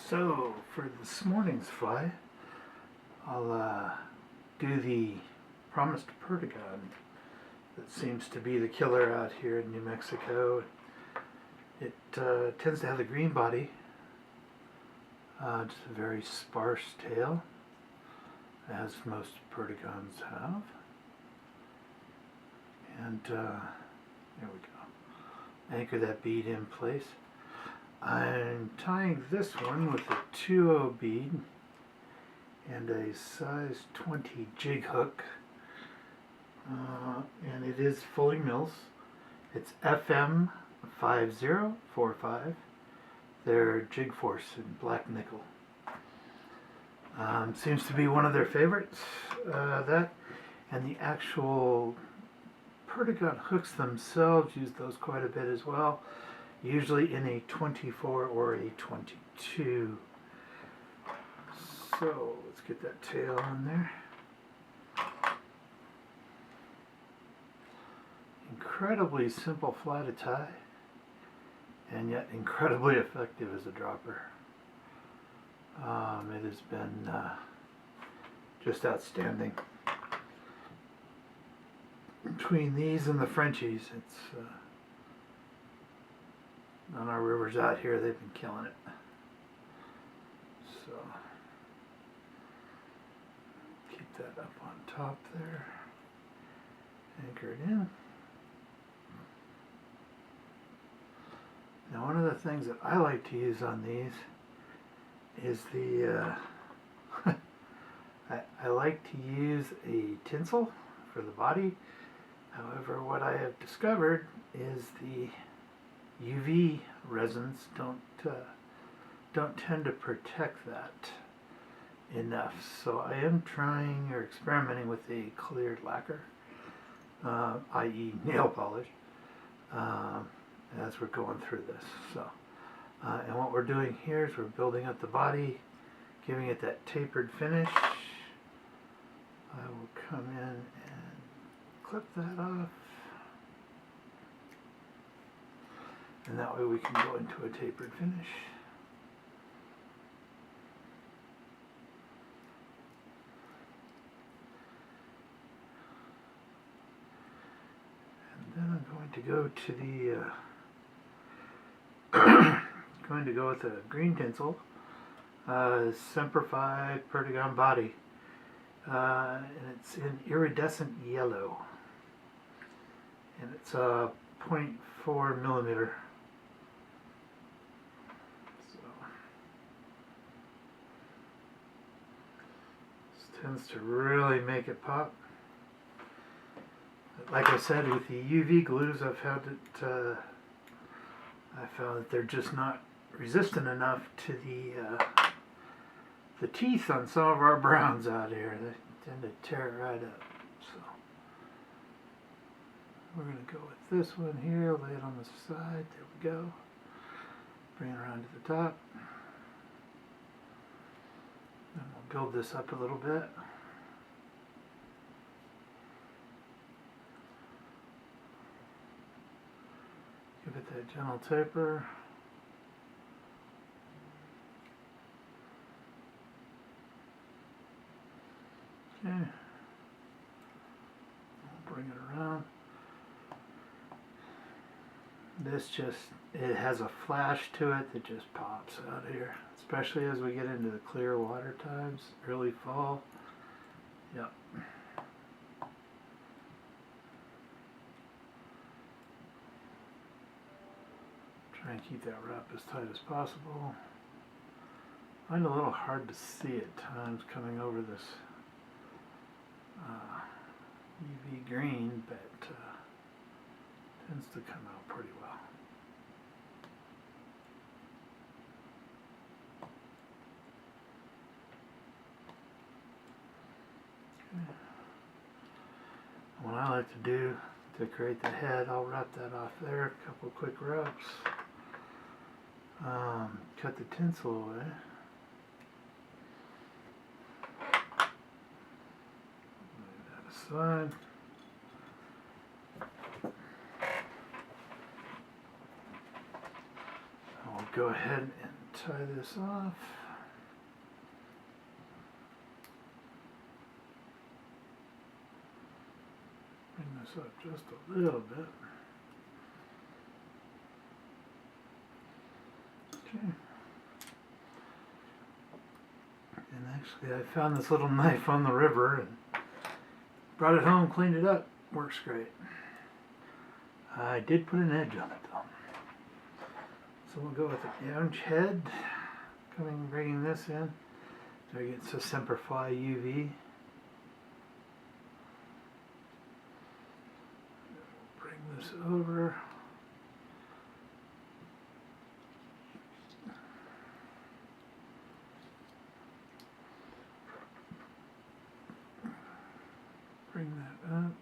So for this morning's fly, I'll do the promised Perdigon that seems to be the killer out here in New Mexico. It tends to have the green body, just a very sparse tail, as most Perdigons have. And there we go. Anchor that bead in place. I'm tying this one with a 2/0 bead and a size 20 jig hook, and it is fully Mills. It's FM 5045. Their jig force in black nickel. Seems to be one of their favorites. That and the actual Perdigon hooks themselves use those quite a bit as well. Usually in a 24 or a 22. So let's get that tail in there. Incredibly simple fly to tie, and yet incredibly effective as a dropper. It has been just outstanding. Between these and the Frenchies, it's on our rivers out here, they've been killing it. So keep that up on top there. Anchor it in. Now, one of the things that I like to use on these is the I like to use a tinsel for the body. However, what I have discovered is the UV resins don't tend to protect that enough. So I am trying or experimenting with a cleared lacquer, i.e. nail polish, as we're going through this. So, and what we're doing here is we're building up the body, giving it that tapered finish. I will come in and clip that off. And that way we can go into a tapered finish. And then I'm going to go to the going to go with a green tinsel, Semper Fi Perdigon body, and it's in iridescent yellow, and it's a 0.4 millimeter. Tends to really make it pop. Like I said, with the UV glues, I've found it. I found that they're just not resistant enough to the teeth on some of our browns out here. They tend to tear it right up. So we're going to go with this one here. Lay it on the side. There we go. Bring it around to the top. And we'll build this up a little bit. Give it that gentle taper. Okay. We'll bring it around. This it has a flash to it that just pops out here, especially as we get into the clear water times, early fall. Yep. Try and keep that wrap as tight as possible. I find it a little hard to see at times coming over this UV green, but tends to come out pretty well. Okay. What I like to do to create the head, I'll wrap that off there, a couple quick rubs. Cut the tinsel away. Lay that aside. I'll go ahead and tie this off. Bring this up just a little bit. Okay. And actually I found this little knife on the river and brought it home, cleaned it up. Works great. I did put an edge on it though. So we'll go with the orange head. Bringing this in. So I get to Semperfli UV. Bring this over. Bring that up.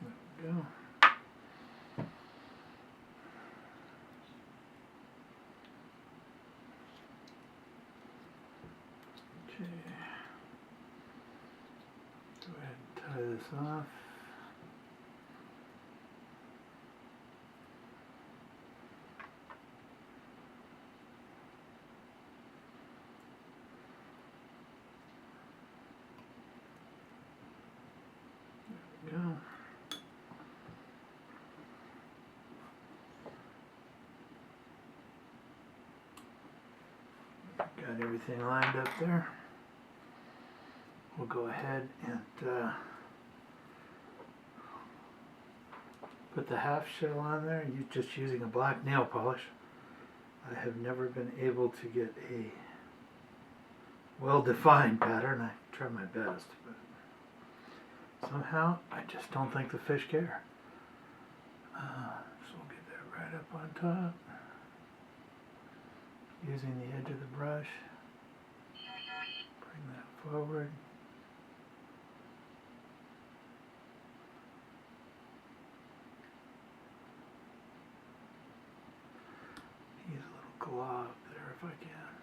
There we go. Okay. Go ahead and tie this off. There we go. Got everything lined up there. We'll go ahead and put the half shell on there, just using a black nail polish. I have never been able to get a well-defined pattern. I try my best, but somehow I just don't think the fish care. So we'll get that right up on top. Using the edge of the brush, bring that forward. Use a little glob there if I can.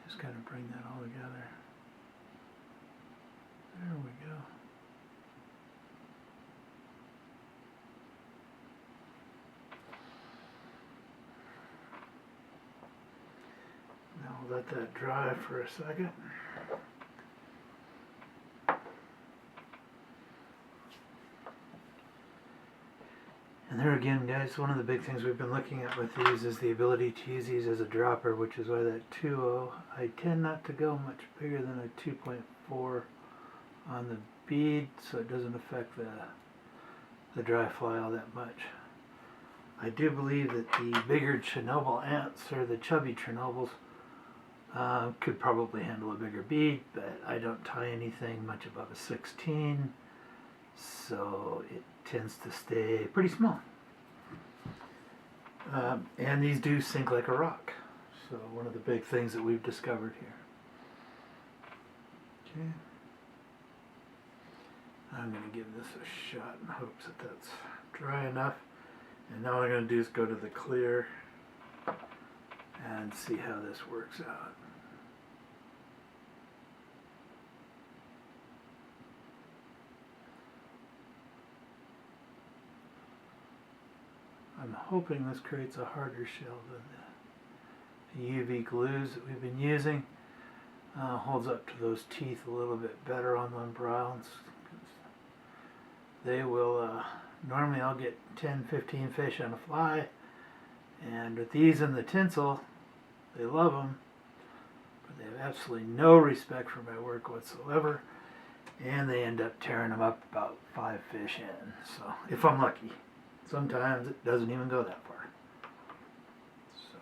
Just kind of bring that all together. There we go. Now we'll let that dry for a second. And there again, guys, one of the big things we've been looking at with these is the ability to use these as a dropper, which is why that 2.0, I tend not to go much bigger than a 2.4 on the bead, so it doesn't affect the dry fly all that much. I do believe that the bigger Chernobyl ants, or the chubby Chernobyls, could probably handle a bigger bead, but I don't tie anything much above a 16, so it tends to stay pretty small. And these do sink like a rock, so one of the big things that we've discovered here. Okay, I'm going to give this a shot in hopes that that's dry enough. And now what I'm going to do is go to the clear and see how this works out. I'm hoping this creates a harder shell than the UV glues that we've been using. Holds up to those teeth a little bit better on them browns. They will, normally I'll get 10-15 fish on a fly, and with these in the tinsel, they love them, but they have absolutely no respect for my work whatsoever, and they end up tearing them up about 5 fish in, so if I'm lucky. Sometimes it doesn't even go that far. So,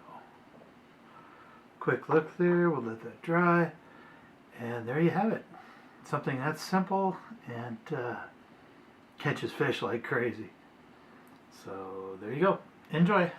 quick look there, we'll let that dry, and there you have it. Something that's simple and catches fish like crazy. So there you go. Enjoy.